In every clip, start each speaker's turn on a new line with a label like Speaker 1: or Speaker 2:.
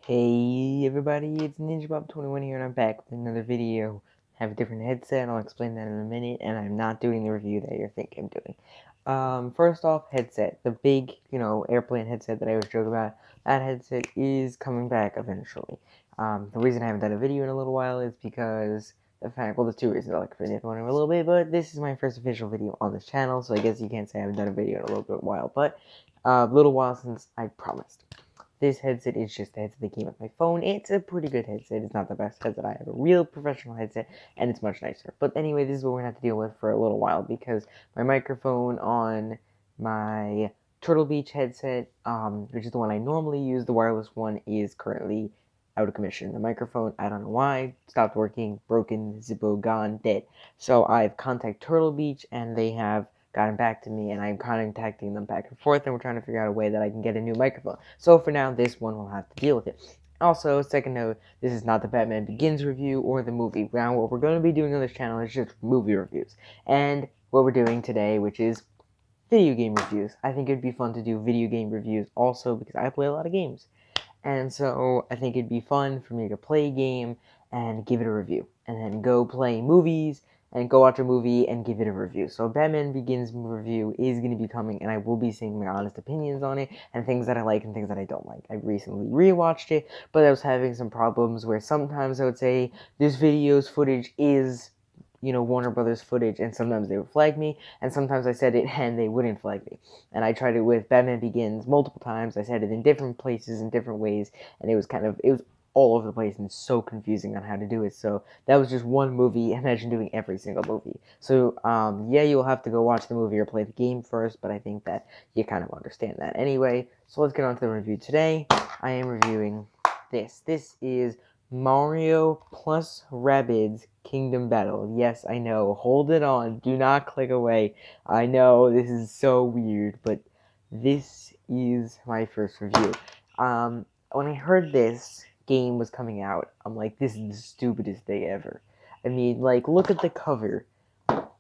Speaker 1: Hey everybody, it's NinjaBob21 here and I'm back with another video. I have a different headset, I'll explain that in a minute, and I'm not doing the review that you're thinking I'm doing. First off, headset. The big, airplane headset that I was joking about, that headset is coming back eventually. The reason I haven't done a video in a little while is because there's two reasons. I'll explain the other one in a little bit, but this is my first official video on this channel, so I guess you can't say I haven't done a video in a little while, but a little while since I promised. This headset is just the headset that came with my phone. It's a pretty good headset. It's not the best headset. I have a real professional headset, and it's much nicer. But anyway, this is what we're going to have to deal with for a little while, because my microphone on my Turtle Beach headset, which is the one I normally use, the wireless one, is currently out of commission. The microphone, I don't know why, stopped working, broken, zippo, gone, dead. So I've contacted Turtle Beach, and they have gotten back to me, and I'm contacting them back and forth, and we're trying to figure out a way that I can get a new microphone. So for now, this one will have to deal with it. Also, second note, this is not the Batman Begins review or the movie. Now, what we're going to be doing on this channel is just movie reviews. And what we're doing today, which is video game reviews. I think it'd be fun to do video game reviews also because I play a lot of games. And so I think it'd be fun for me to play a game and give it a review. And then go play movies and go watch a movie and give it a review. So Batman Begins review is going to be coming, and I will be saying my honest opinions on it, and things that I like and things that I don't like. I recently rewatched it, but I was having some problems where sometimes I would say, this video's footage is, Warner Brothers footage, and sometimes they would flag me, and sometimes I said it and they wouldn't flag me. And I tried it with Batman Begins multiple times. I said it in different places, in different ways, and it was all over the place and so confusing on how to do it. So that was just one movie. Imagine doing every single movie. So yeah, you'll have to go watch the movie or play the game first, but I think that you kind of understand that anyway. So let's get on to the review today. I am reviewing this. This is Mario plus Rabbids Kingdom Battle. Yes, I know. Hold it on. Do not click away. I know this is so weird, but this is my first review. When I heard this game was coming out, I'm like, this is the stupidest thing ever. I mean, like, look at the cover.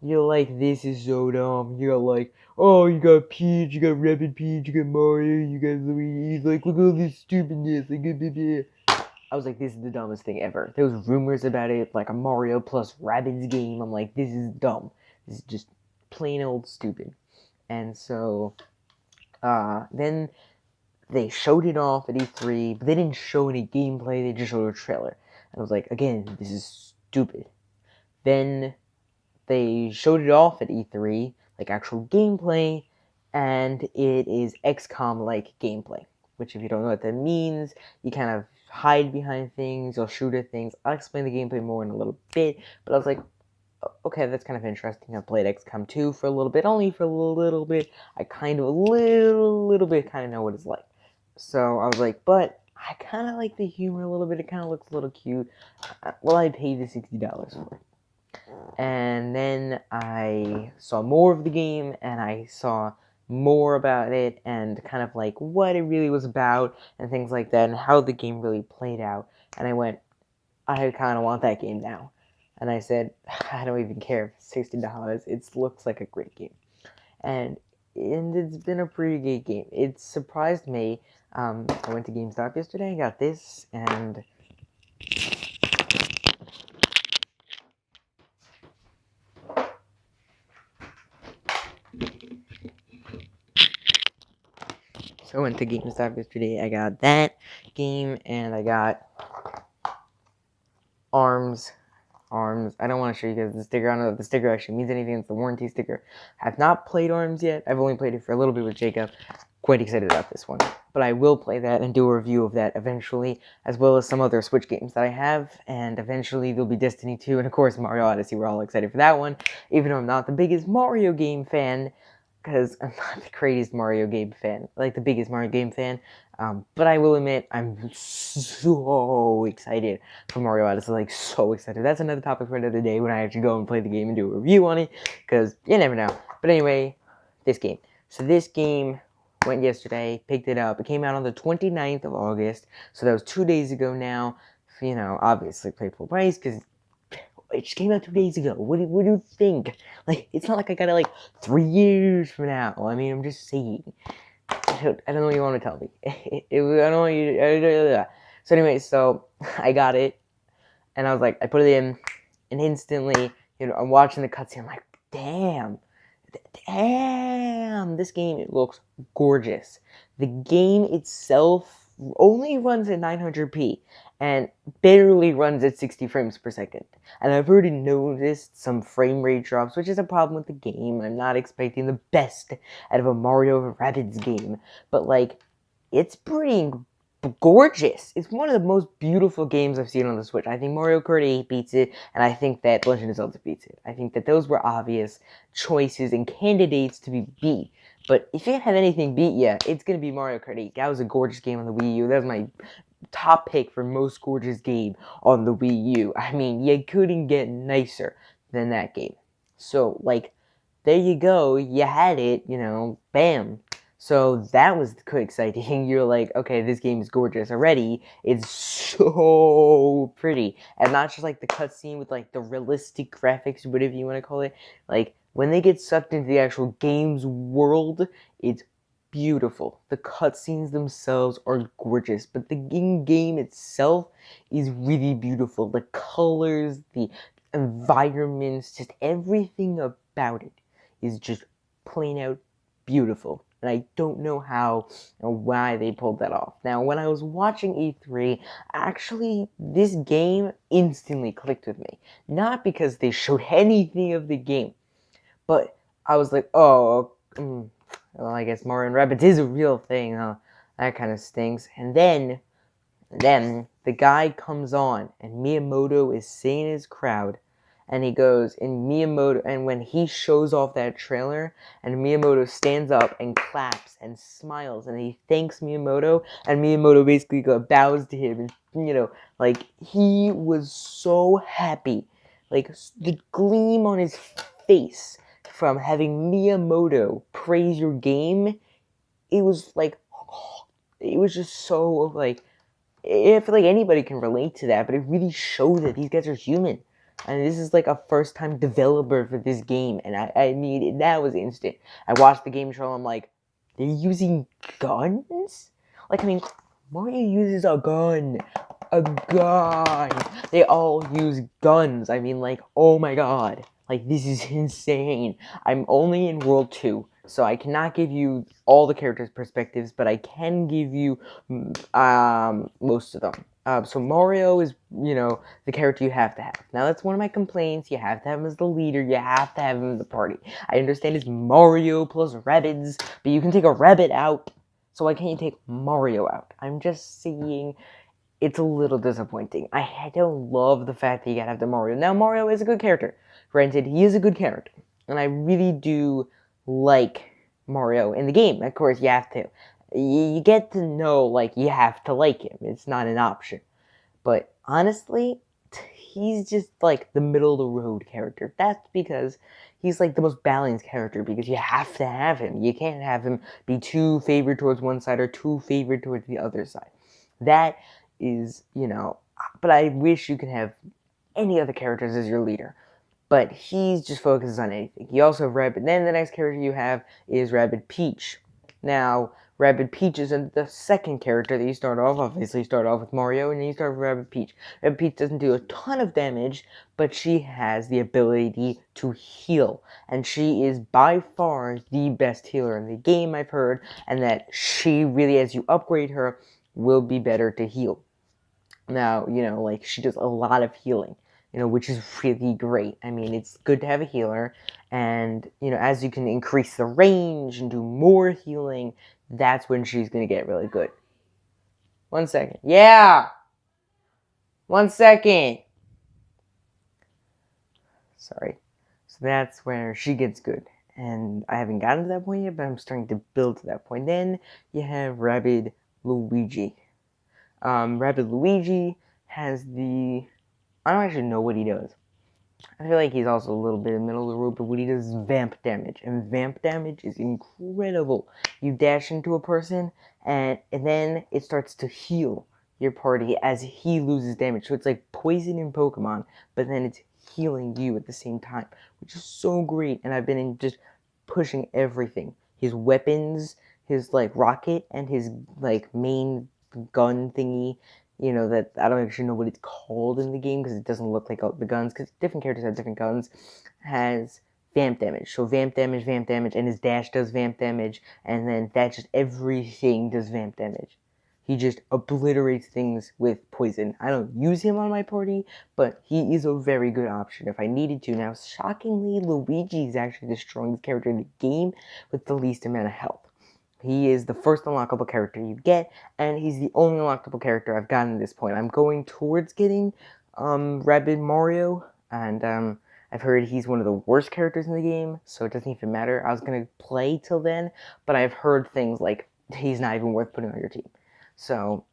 Speaker 1: You're like, this is so dumb. You're like, oh, you got Peach, you got Rabbid Peach, you got Mario, you got Luigi. Like, look at all this stupidness. Like, blah, blah, blah. I was like, this is the dumbest thing ever. There was rumors about it, like a Mario plus Rabbids game. I'm like, this is dumb. This is just plain old stupid. And so, then they showed it off at E3, but they didn't show any gameplay, they just showed a trailer. And I was like, again, this is stupid. Then they showed it off at E3, like actual gameplay, and it is XCOM-like gameplay. Which, if you don't know what that means, you kind of hide behind things, you'll shoot at things. I'll explain the gameplay more in a little bit, but I was like, okay, that's kind of interesting. I played XCOM 2 for a little bit, only for a little bit. I kind of, a little bit kind of know what it's like. So I was like, but I kind of like the humor a little bit. It kind of looks a little cute. Well, I paid the $60 for it. And then I saw more of the game, and I saw more about it, and kind of like what it really was about, and things like that, and how the game really played out. And I went, I kind of want that game now. And I said, I don't even care if it's $60. It looks like a great game. And it's been a pretty good game. It surprised me. I went to GameStop yesterday and got this, and so I went to GameStop yesterday. I got that game, and I got Arms. I don't want to show you guys the sticker. I don't know if the sticker actually means anything. It's the warranty sticker. I have not played Arms yet. I've only played it for a little bit with Jacob. Quite excited about this one. But I will play that and do a review of that eventually, as well as some other Switch games that I have, and eventually there'll be Destiny 2, and of course Mario Odyssey. We're all excited for that one, even though I'm not the biggest Mario game fan, because I'm not the greatest Mario game fan, like the biggest Mario game fan, but I will admit, I'm so excited for Mario Odyssey, like, so excited. That's another topic for another day when I actually go and play the game and do a review on it, because you never know. But anyway, this game. So this game went yesterday, picked it up. It came out on the 29th of August, so that was 2 days ago now. You know, obviously paid full price, because it just came out 2 days ago. What do you think? Like, it's not like I got it, like, 3 years from now. I mean, I'm just saying. I don't know what you want to tell me. I don't know what you... So anyway, so I got it, and I was like, I put it in, and instantly, I'm watching the cutscene. I'm like, damn, this game, it looks gorgeous. The game itself only runs at 900p and barely runs at 60 frames per second. And I've already noticed some frame rate drops, which is a problem with the game. I'm not expecting the best out of a Mario Rabbids game, but like, it's pretty gorgeous. It's one of the most beautiful games I've seen on the Switch. I think Mario Kart 8 beats it, and I think that Legend of Zelda beats it. I think that those were obvious choices and candidates to be beat. But if you have anything beat you, it's going to be Mario Kart 8. That was a gorgeous game on the Wii U. That was my top pick for most gorgeous game on the Wii U. I mean, you couldn't get nicer than that game. So, like, there you go. You had it, bam. So that was quite exciting. You're like, okay, this game is gorgeous already. It's so pretty. And not just like the cutscene with like the realistic graphics, whatever you want to call it. Like when they get sucked into the actual game's world, it's beautiful. The cutscenes themselves are gorgeous, but the game itself is really beautiful. The colors, the environments, just everything about it is just plain out beautiful. And I don't know how or why they pulled that off. Now, when I was watching E3, actually, this game instantly clicked with me. Not because they showed anything of the game, but I was like, oh, well, I guess Mario and Rabbids is a real thing, huh? That kind of stinks. And then the guy comes on, and Miyamoto is saying his crowd, and he goes, and when he shows off that trailer, and Miyamoto stands up and claps and smiles, and he thanks Miyamoto, and Miyamoto basically bows to him, and, like, he was so happy. Like, the gleam on his face from having Miyamoto praise your game, it was just so, like, I feel like anybody can relate to that, but it really shows that these guys are human. And this is like a first-time developer for this game, and I mean, that was instant. I watched the game trailer, I'm like, they're using guns? Like, I mean, Mario uses a gun. A gun! They all use guns. I mean, like, oh my god. Like, this is insane. I'm only in World 2, so I cannot give you all the characters' perspectives, but I can give you most of them. So Mario is, the character you have to have. Now, that's one of my complaints. You have to have him as the leader. You have to have him in the party. I understand it's Mario plus Rabbids, but you can take a rabbit out. So why can't you take Mario out? I'm just saying it's a little disappointing. I don't love the fact that you gotta have the Mario. Now, Mario is a good character. Granted, he is a good character. And I really do like Mario in the game. Of course, you have to. You get to know, like, you have to like him. It's not an option. But honestly, he's just like the middle of the road character. That's because he's like the most balanced character, because you have to have him. You can't have him be too favored towards one side or too favored towards the other side. That is, but I wish you could have any other characters as your leader. But he just focuses on anything. You also have Rabbid. Then the next character you have is Rabbid Peach. Now, Rabbid Peach is the second character that you start off. Obviously, you start off with Mario, and then you start with Rabbid Peach. Rabbid Peach doesn't do a ton of damage, but she has the ability to heal. And she is by far the best healer in the game, I've heard. And that she really, as you upgrade her, will be better to heal. Now, like, she does a lot of healing, which is really great. I mean, it's good to have a healer, and, as you can increase the range and do more healing, that's when she's going to get really good. 1 second. Yeah! 1 second! Sorry. So that's where she gets good. And I haven't gotten to that point yet, but I'm starting to build to that point. Then you have Rabbid Luigi. Rabbid Luigi has I don't actually know what he does. I feel like he's also a little bit in the middle of the road, but what he does is vamp damage. And vamp damage is incredible. You dash into a person, and then it starts to heal your party as he loses damage. So it's like poison in Pokemon, but then it's healing you at the same time, which is so great. And I've been just pushing everything. His weapons, his, like, rocket, and his, like, main gun thingy. you know, that I don't actually know what it's called in the game because it doesn't look like the guns, because different characters have different guns, has vamp damage. So vamp damage, and his dash does vamp damage, and then that just everything does vamp damage. He just obliterates things with poison. I don't use him on my party, but he is a very good option if I needed to. Now, shockingly, Luigi is actually the strongest character in the game with the least amount of health. He is the first unlockable character you get, and he's the only unlockable character I've gotten at this point. I'm going towards getting Rabbid Mario, and I've heard he's one of the worst characters in the game, so it doesn't even matter. I was going to play till then, but I've heard things like he's not even worth putting on your team. So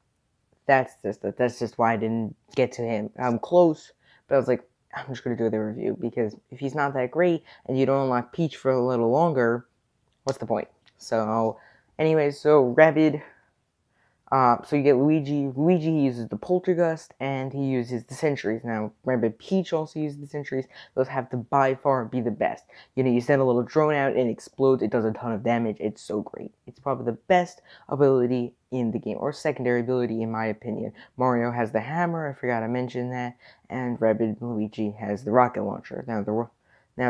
Speaker 1: that's just why I didn't get to him. I'm close, but I was like, I'm just going to do the review, because if he's not that great and you don't unlock Peach for a little longer, what's the point? So anyways, so Rabbid, so you get Luigi. Luigi, he uses the Poltergust, and he uses the Sentries. Now, remember, Peach also uses the Sentries. Those have to by far be the best. You know, you send a little drone out, and it explodes. It does a ton of damage. It's so great. It's probably the best ability in the game, or secondary ability, in my opinion. Mario has the hammer. I forgot to mention that. And Rabbid Luigi has the rocket launcher. Now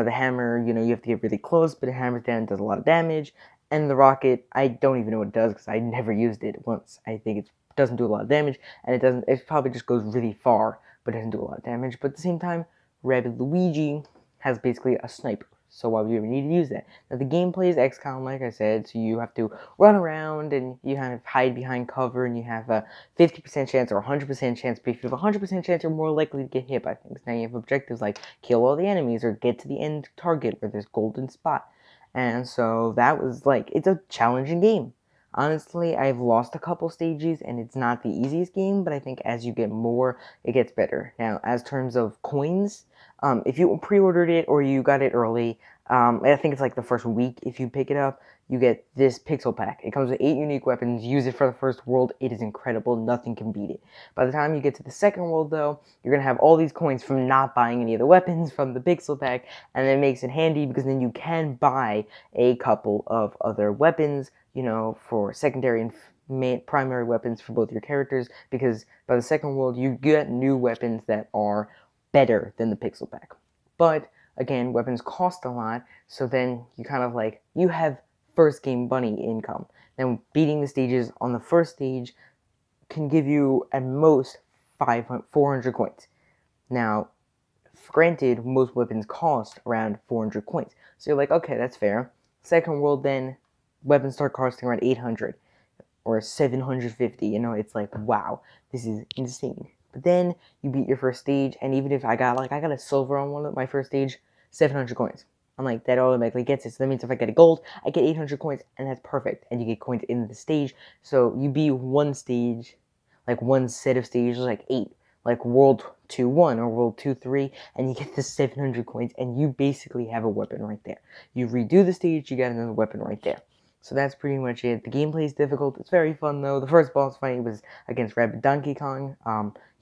Speaker 1: the hammer, you know, you have to get really close, but it hammers down and does a lot of damage. And the rocket, I don't even know what it does because I never used it once. I think it doesn't do a lot of damage, and it probably just goes really far, but it doesn't do a lot of damage. But at the same time, Rabbid Luigi has basically a sniper, so why would you ever need to use that? Now, the gameplay is XCOM, like I said, so you have to run around, and you kind of hide behind cover, and you have a 50% chance or 100% chance, but if you have a 100% chance, you're more likely to get hit by things. Now, you have objectives like kill all the enemies, or get to the end target where there's golden spot. And so that was like, it's a challenging game. Honestly, I've lost a couple stages, and it's not the easiest game, but I think as you get more, it gets better. Now, as terms of coins, if you pre-ordered it or you got it early, I think it's like the first week, if you pick it up, you get this pixel pack. It comes with 8 unique weapons. Use it for the first world. It is incredible. Nothing can beat it. By the time you get to the second world, though, you're going to have all these coins from not buying any of the weapons from the pixel pack, and it makes it handy because then you can buy a couple of other weapons, you know, for secondary and primary weapons for both your characters, because by the second world, you get new weapons that are better than the pixel pack. But again, weapons cost a lot, so then you kind of like, you have first game bunny income. Now, beating the stages on the first stage can give you at most 400 coins. Now, granted, most weapons cost around 400 coins, so you're like, okay, that's fair. Second world, then weapons start costing around 800 or 750. You know, it's like, wow, this is insane. But then you beat your first stage, and even if I got a silver on one of my first stage, 700 coins. I'm like, that automatically gets it. So that means if I get a gold, I get 800 coins, and that's perfect. And you get coins in the stage. So you beat one stage, like one set of stages, like 8, like World 2-1 or World 2-3, and you get the 700 coins, and you basically have a weapon right there. You redo the stage, you got another weapon right there. So that's pretty much it. The gameplay is difficult. It's very fun, though. The first boss fight was against Rabbid Donkey Kong.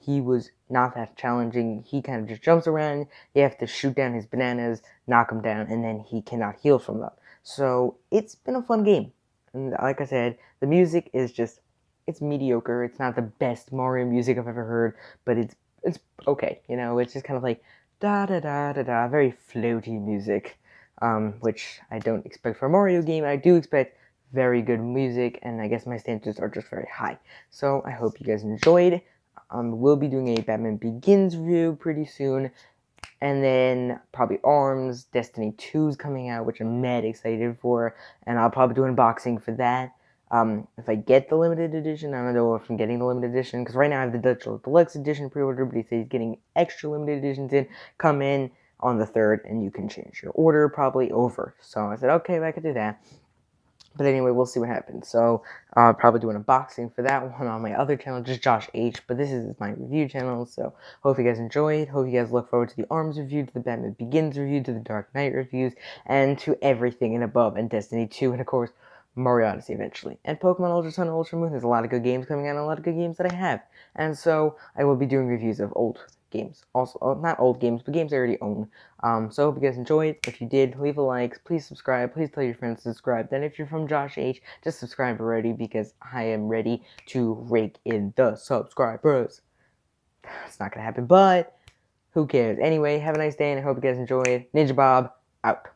Speaker 1: He was not that challenging. He kind of just jumps around. You have to shoot down his bananas, knock him down, and then he cannot heal from them. So it's been a fun game. And like I said, the music is just, it's mediocre. It's not the best Mario music I've ever heard, but it's okay. You know, it's just kind of like da-da-da-da-da, very floaty music. Which I don't expect for a Mario game. I do expect very good music, and I guess my standards are just very high. So I hope you guys enjoyed. We'll be doing a Batman Begins review pretty soon, and then probably ARMS, Destiny 2 is coming out, which I'm mad excited for, and I'll probably do an unboxing for that. If I get the limited edition, I don't know if I'm getting the limited edition, because right now I have the Dutch Deluxe edition pre-order, but he says he's getting extra limited editions come in on the 3rd, and you can change your order probably over. So I said, okay, I could do that. But anyway, we'll see what happens. So I'll probably do an unboxing for that one on my other channel, just Josh H. But this is my review channel, so hope you guys enjoyed. Hope you guys look forward to the ARMS review, to the Batman Begins review, to the Dark Knight reviews, and to everything and above, and Destiny 2, and of course, Mario Odyssey eventually. And Pokemon Ultra Sun and Ultra Moon, there's a lot of good games coming out, and a lot of good games that I have. And so I will be doing reviews of old games. Also, not old games, but games I already own. So I hope you guys enjoyed. If you did, leave a like. Please subscribe. Please tell your friends to subscribe. Then if you're from Josh H, just subscribe already because I am ready to rake in the subscribers. It's not going to happen, but who cares? Anyway, have a nice day, and I hope you guys enjoyed. Ninja Bob, out.